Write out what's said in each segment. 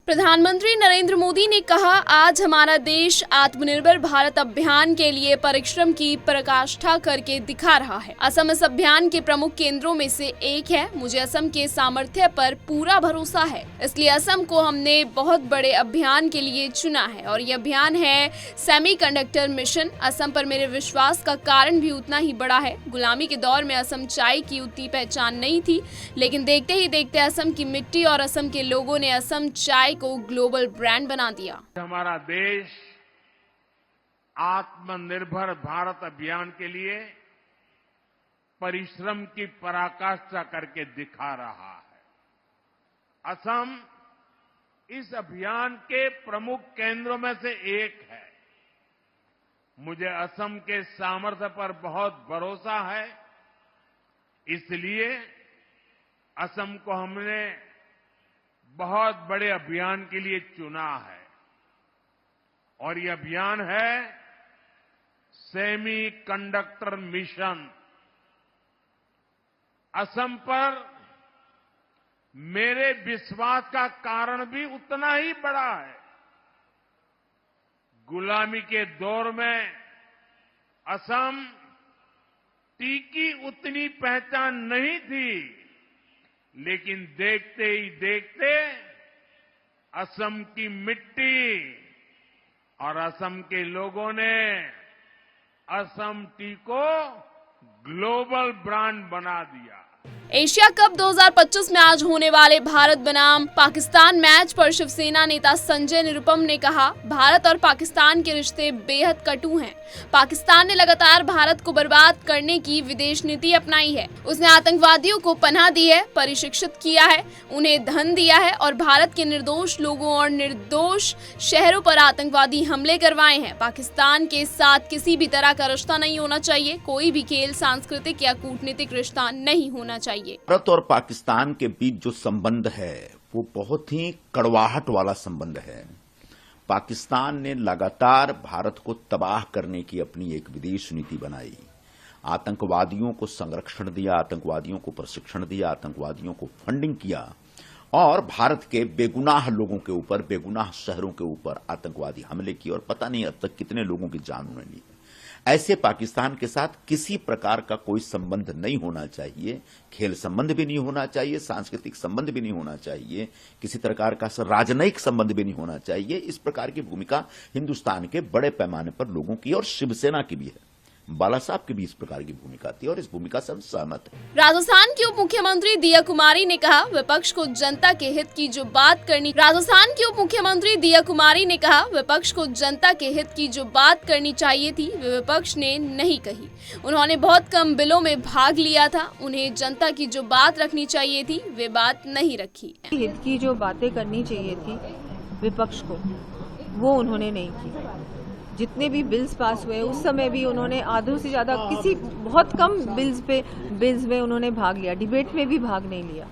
प्रधानमंत्री नरेंद्र मोदी ने कहा, आज हमारा देश आत्मनिर्भर भारत अभियान के लिए परिश्रम की पराकाष्ठा करके दिखा रहा है। असम इस अभियान के प्रमुख केंद्रों में से एक है। मुझे असम के सामर्थ्य पर पूरा भरोसा है, इसलिए असम को हमने बहुत बड़े अभियान के लिए चुना है और ये अभियान है सेमीकंडक्टर मिशन। असम पर मेरे विश्वास का कारण भी उतना ही बड़ा है। गुलामी के दौर में असम चाय की उतनी पहचान नहीं थी, लेकिन देखते ही देखते असम की मिट्टी और असम के लोगों ने असम चाय को ग्लोबल ब्रांड बना दिया। हमारा देश आत्मनिर्भर भारत अभियान के लिए परिश्रम की पराकाष्ठा करके दिखा रहा है। असम इस अभियान के प्रमुख केंद्रों में से एक है। मुझे असम के सामर्थ्य पर बहुत भरोसा है, इसलिए असम को हमने बहुत बड़े अभियान के लिए चुना है और ये अभियान है सेमी कंडक्टर मिशन। असम पर मेरे विश्वास का कारण भी उतना ही बड़ा है। गुलामी के दौर में असम टी की उतनी पहचान नहीं थी, लेकिन देखते ही देखते असम की मिट्टी और असम के लोगों ने असम टी को ग्लोबल ब्रांड बना दिया। एशिया कप 2025 में आज होने वाले भारत बनाम पाकिस्तान मैच पर शिवसेना नेता संजय निरुपम ने कहा, भारत और पाकिस्तान के रिश्ते बेहद कटु हैं। पाकिस्तान ने लगातार भारत को बर्बाद करने की विदेश नीति अपनाई है। उसने आतंकवादियों को पनाह दी है, प्रशिक्षित किया है, उन्हें धन दिया है और भारत के निर्दोष लोगों और निर्दोष शहरों पर आतंकवादी हमले करवाए हैं। पाकिस्तान के साथ किसी भी तरह का रिश्ता नहीं होना चाहिए। कोई भी खेल, सांस्कृतिक या कूटनीतिक रिश्ता नहीं होना चाहिए। भारत और पाकिस्तान के बीच जो संबंध है वो बहुत ही कड़वाहट वाला संबंध है। पाकिस्तान ने लगातार भारत को तबाह करने की अपनी एक विदेश नीति बनाई। आतंकवादियों को संरक्षण दिया, आतंकवादियों को प्रशिक्षण दिया, आतंकवादियों को फंडिंग किया और भारत के बेगुनाह लोगों के ऊपर, बेगुनाह शहरों के ऊपर आतंकवादी हमले किए और पता नहीं अब तक कितने लोगों की जान उन्होंने ली। ऐसे पाकिस्तान के साथ किसी प्रकार का कोई संबंध नहीं होना चाहिए। खेल संबंध भी नहीं होना चाहिए, सांस्कृतिक संबंध भी नहीं होना चाहिए, किसी प्रकार का राजनयिक संबंध भी नहीं होना चाहिए। इस प्रकार की भूमिका हिंदुस्तान के बड़े पैमाने पर लोगों की और शिवसेना की भी है। बाला साहब की भी इस प्रकार की भूमिका थी और इस भूमिका से हम सहमत हैं। राजस्थान की उप मुख्यमंत्री दिया कुमारी ने कहा, विपक्ष को जनता के हित की जो बात करनी राजस्थान की उप मुख्यमंत्री दिया कुमारी ने कहा, विपक्ष को जनता के हित की जो बात करनी चाहिए थी वे विपक्ष ने नहीं कही। उन्होंने बहुत कम बिलों में भाग लिया था। उन्हें जनता की जो बात रखनी चाहिए थी वे बात नहीं रखी। हित की जो बातें करनी चाहिए थी विपक्ष को, वो उन्होंने नहीं की। जितने भी बिल्स पास हुए उस समय भी उन्होंने आधों से ज्यादा किसी बहुत कम बिल्स में उन्होंने भाग लिया, डिबेट में भी भाग नहीं लिया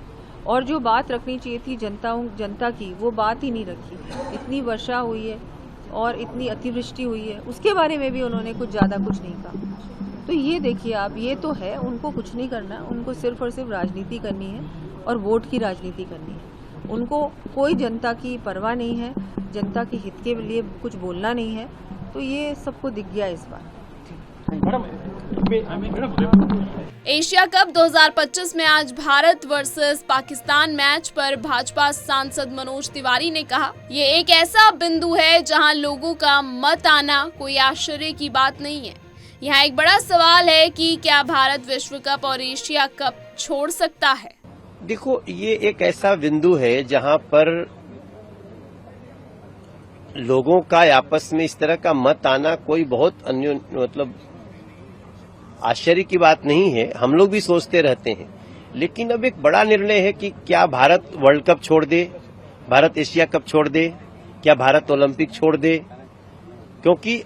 और जो बात रखनी चाहिए थी जनता की वो बात ही नहीं रखी। इतनी वर्षा हुई है और इतनी अतिवृष्टि हुई है, उसके बारे में भी उन्होंने कुछ नहीं कहा। तो ये देखिए आप, ये तो है, उनको कुछ नहीं करना, उनको सिर्फ और सिर्फ राजनीति करनी है और वोट की राजनीति करनी है। उनको कोई जनता की परवाह नहीं है, जनता के हित के लिए कुछ बोलना नहीं है। तो ये सबको दिख गया इस बार। एशिया कप 2025 में आज भारत वर्सेस पाकिस्तान मैच पर भाजपा सांसद मनोज तिवारी ने कहा, ये एक ऐसा बिंदु है जहां लोगों का मत आना कोई आश्चर्य की बात नहीं है। यहाँ एक बड़ा सवाल है कि क्या भारत विश्व कप और एशिया कप छोड़ सकता है। देखो, ये एक ऐसा बिंदु है जहां पर लोगों का आपस में इस तरह का मत आना कोई बहुत मतलब आश्चर्य की बात नहीं है। हम लोग भी सोचते रहते हैं, लेकिन अब एक बड़ा निर्णय है कि क्या भारत वर्ल्ड कप छोड़ दे, भारत एशिया कप छोड़ दे, क्या भारत ओलंपिक छोड़ दे। क्योंकि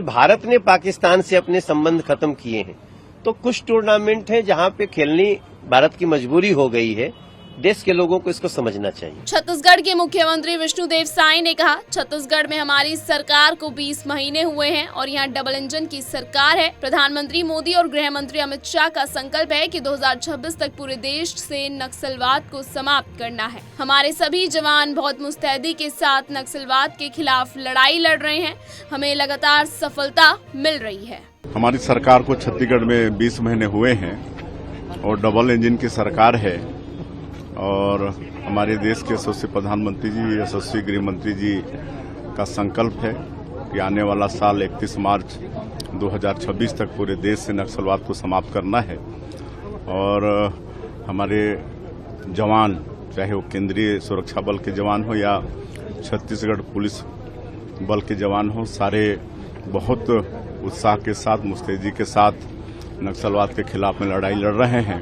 भारत ने पाकिस्तान से अपने संबंध खत्म किए हैं, तो कुछ टूर्नामेंट है जहां पे खेलनी भारत की मजबूरी हो गई है, देश के लोगों को इसको समझना चाहिए। छत्तीसगढ़ के मुख्यमंत्री विष्णुदेव साय ने कहा, छत्तीसगढ़ में हमारी सरकार को 20 महीने हुए हैं और यहाँ डबल इंजन की सरकार है। प्रधानमंत्री मोदी और गृह मंत्री अमित शाह का संकल्प है कि 2026 तक पूरे देश से नक्सलवाद को समाप्त करना है। हमारे सभी जवान बहुत मुस्तैदी के साथ नक्सलवाद के खिलाफ लड़ाई लड़ रहे हैं। हमें लगातार सफलता मिल रही है। हमारी सरकार को छत्तीसगढ़ में 20 महीने हुए हैं और डबल इंजन की सरकार है और हमारे देश के यशस्वी प्रधानमंत्री जी, यशस्वी गृह मंत्री जी का संकल्प है कि आने वाला साल 31 मार्च 2026 तक पूरे देश से नक्सलवाद को समाप्त करना है। और हमारे जवान, चाहे वो केंद्रीय सुरक्षा बल के जवान हो या छत्तीसगढ़ पुलिस बल के जवान हो, सारे बहुत उत्साह के साथ, मुस्तैदी के साथ नक्सलवाद के खिलाफ में लड़ाई लड़ रहे हैं।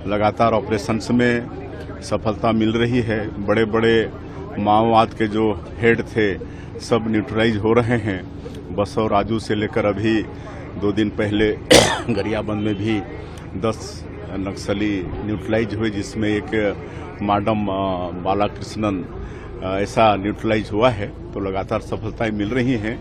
लगातार ऑपरेशंस में सफलता मिल रही है। बड़े बड़े माओवाद के जो हेड थे सब न्यूट्रलाइज हो रहे हैं। बसौ राजू से लेकर अभी 2 दिन पहले गरियाबंद में भी 10 नक्सली न्यूट्रलाइज हुए, जिसमें एक माडम बालाकृष्णन ऐसा न्यूट्रलाइज हुआ है। तो लगातार सफलताएं मिल रही हैं।